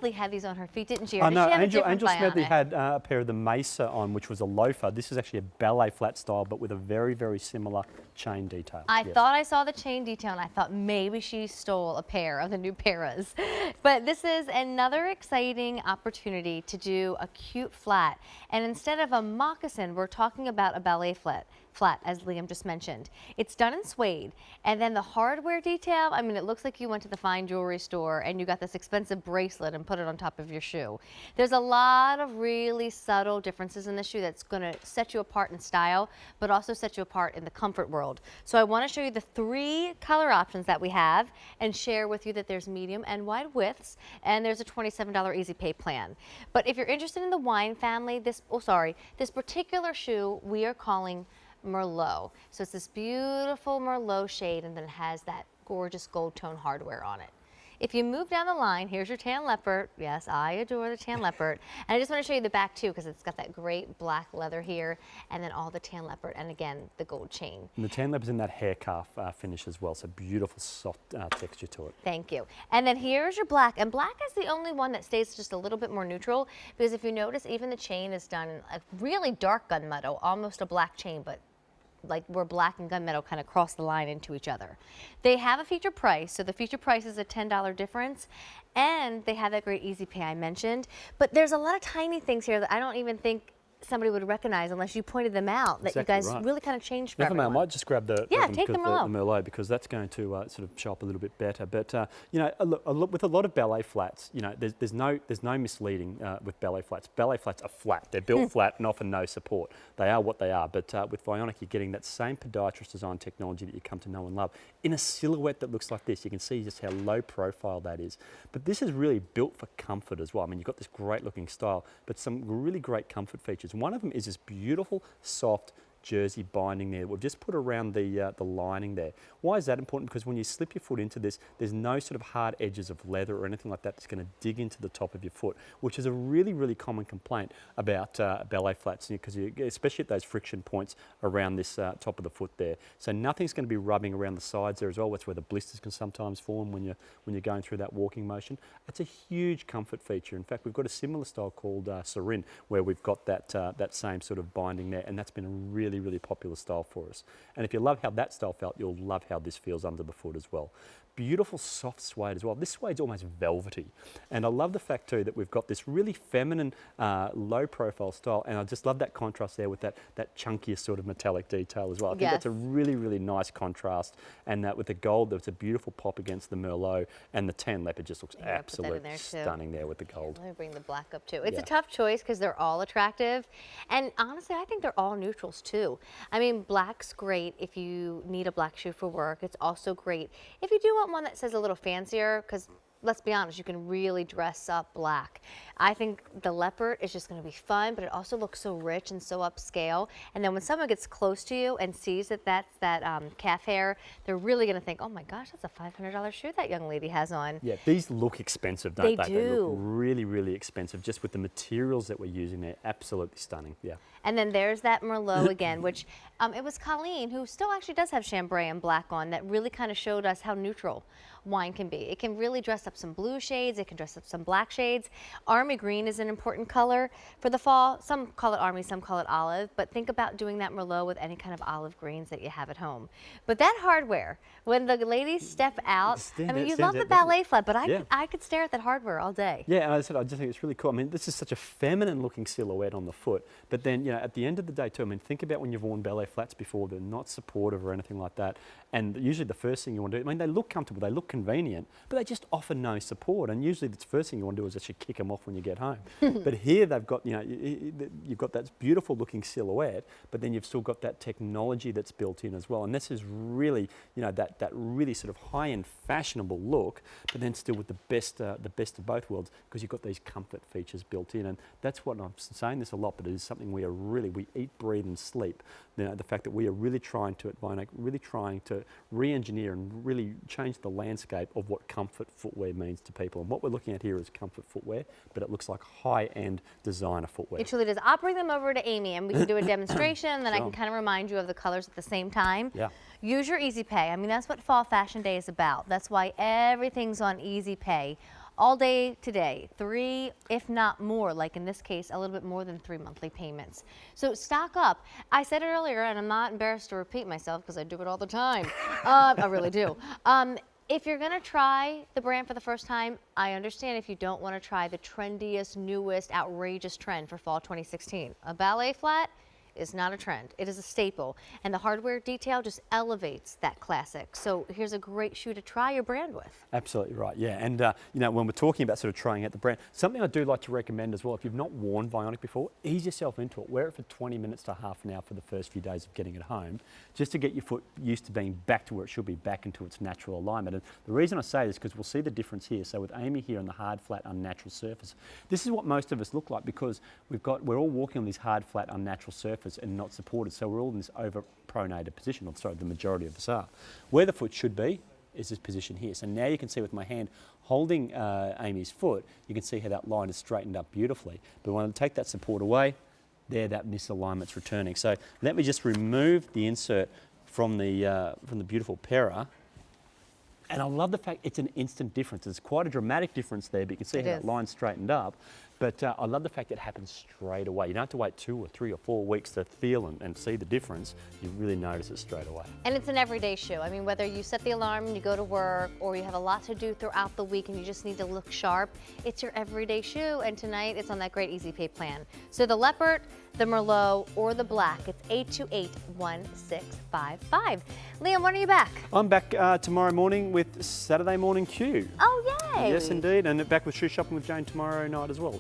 Smedley had these on her feet, didn't she? Or Oh did no, she have a Angel different Smedley Vionic? had a pair of the Mesa on, which was a loafer. This is actually a ballet flat style, but with a very, very similar chain detail. I Yes. thought I saw the chain detail and I thought maybe she stole a pair of the new Peras. But this is another exciting opportunity to do a cute flat. And instead of a moccasin, we're talking about a ballet flat, as Liam just mentioned. It's done in suede. And then the hardware detail, I mean, it looks like you went to the fine jewelry store and you got this expensive bracelet and put it on top of your shoe. There's a lot of really subtle differences in the shoe that's going to set you apart in style, but also set you apart in the comfort world. So I want to show you the 3 color options that we have and share with you that there's medium and wide widths, and there's a $27 easy pay plan. But if you're interested in the wine family, this particular shoe we are calling Merlot. So it's this beautiful Merlot shade, and then it has that gorgeous gold tone hardware on it. If you move down the line, here's your tan leopard. Yes, I adore the tan leopard. And I just want to show you the back too, because it's got that great black leather here, and then all the tan leopard, and again, the gold chain. And the tan leopard's in that hair calf finish as well, so beautiful soft texture to it. Thank you. And then here's your black, and black is the only one that stays just a little bit more neutral, because if you notice, even the chain is done in a really dark gunmetal, almost a black chain, but like where black and gunmetal kind of cross the line into each other. They have a feature price, so the feature price is a $10 difference, and they have that great easy pay I mentioned. But there's a lot of tiny things here that I don't even think somebody would recognize unless you pointed them out, that Exactly you guys right. really kind of changed for Never mind, I everyone. might just grab the take the Merlot. because that's going to sort of show up a little bit better. But you know, with a lot of ballet flats, you know, there's no misleading with ballet flats. Ballet flats are flat; they're built flat and often no support. They are what they are. But with Vionic, you're getting that same podiatrist design technology that you come to know and love in a silhouette that looks like this. You can see just how low profile that is. But this is really built for comfort as well. I mean, you've got this great looking style, but some really great comfort features. One of them is this beautiful, soft jersey binding there. We've just put around the lining there. Why is that important? Because when you slip your foot into this, there's no sort of hard edges of leather or anything like that that's going to dig into the top of your foot, which is a really, really common complaint about ballet flats, because especially at those friction points around this top of the foot there. So nothing's going to be rubbing around the sides there as well. That's where the blisters can sometimes form when you're going through that walking motion. It's a huge comfort feature. In fact, we've got a similar style called Serin, where we've got that same sort of binding there, and that's been a really, really popular style for us. And if you love how that style felt, you'll love how this feels under the foot as well. Beautiful soft suede as well. This suede's almost velvety, and I love the fact too that we've got this really feminine, low profile style, and I just love that contrast there with that chunkier sort of metallic detail as well. I think that's a really, really nice contrast, and that with the gold, there's a beautiful pop against the Merlot, and the tan leopard just looks absolutely stunning there with the gold. Let me bring the black up too. It's a tough choice because they're all attractive, and honestly, I think they're all neutrals too. I mean, black's great if you need a black shoe for work. It's also great if you do want one that says a little fancier, because let's be honest, you can really dress up black. I think the leopard is just going to be fun, but it also looks so rich and so upscale. And then when someone gets close to you and sees that that's that calf hair, they're really going to think, oh my gosh, that's a $500 shoe that young lady has on. Yeah, these look expensive, don't they? They do. They look really, really expensive, just with the materials that we're using there. Absolutely stunning, yeah. And then there's that Merlot again, which it was Colleen, who still actually does have chambray and black on, that really kind of showed us how neutral wine can be. It can really dress up some blue shades, it can dress up some black shades. Army green is an important color for the fall. Some call it army, some call it olive, but think about doing that Merlot with any kind of olive greens that you have at home. But that hardware, when the ladies step out, I mean, you love the ballet flat, but I could stare at that hardware all day. Yeah, and I said, I just think it's really cool. I mean, this is such a feminine looking silhouette on the foot, but then, you know, at the end of the day too, I mean, think about when you've worn ballet flats before, they're not supportive or anything like that, and usually the first thing you want to do, I mean, they look comfortable, they look convenient, but they just offer no support, and usually the first thing you want to do is actually kick them off when you get home. But here they've got, you know, you've got that beautiful looking silhouette, but then you've still got that technology that's built in as well, and this is really, you know, that really sort of high-end fashionable look, but then still with the best of both worlds, because you've got these comfort features built in, and that's what I'm saying this a lot, but it is something we eat, breathe and sleep. You know, the fact that we are really trying to, at Vionic, really trying to re-engineer and really change the landscape of what comfort footwear means to people. And what we're looking at here is comfort footwear, but it looks like high-end designer footwear. It truly does. I'll bring them over to Amy and we can do a demonstration, then I can kind of remind you of the colors at the same time. Yeah. Use your easy pay. I mean, that's what Fall Fashion Day is about. That's why everything's on easy pay. all day today, 3, if not more, like in this case, a little bit more than 3 monthly payments. So stock up. I said it earlier, and I'm not embarrassed to repeat myself because I do it all the time. I really do. If you're going to try the brand for the first time, I understand if you don't want to try the trendiest, newest, outrageous trend for fall 2016. A ballet flat is not a trend. It is a staple, and the hardware detail just elevates that classic. So here's a great shoe to try your brand with. Absolutely right, yeah. And you know, when we're talking about sort of trying out the brand, something I do like to recommend as well, if you've not worn Vionic before, ease yourself into it. Wear it for 20 minutes to half an hour for the first few days of getting it home, just to get your foot used to being back to where it should be, back into its natural alignment. And the reason I say this is because we'll see the difference here. So with Amy here on the hard, flat, unnatural surface, this is what most of us look like because we're all walking on this hard, flat, unnatural surface and not supported. So we're all in this over-pronated position, or sorry, the majority of us are. Where the foot should be is this position here. So now you can see with my hand holding Amy's foot, you can see how that line is straightened up beautifully. But when I take that support away, there that misalignment's returning. So let me just remove the insert from the beautiful Pera. And I love the fact it's an instant difference. It's quite a dramatic difference there, but you can see how that line's straightened up. But I love the fact it happens straight away. You don't have to wait 2 or 3 or 4 weeks to feel and see the difference. You really notice it straight away. And it's an everyday shoe. I mean, whether you set the alarm and you go to work, or you have a lot to do throughout the week and you just need to look sharp, it's your everyday shoe. And tonight it's on that great Easy Pay plan. So the leopard, the Merlot, or the black, it's 828-1655. Liam, when are you back? I'm back tomorrow morning with Saturday Morning Q. Oh, yay! Yes, indeed. And back with shoe shopping with Jane tomorrow night as well.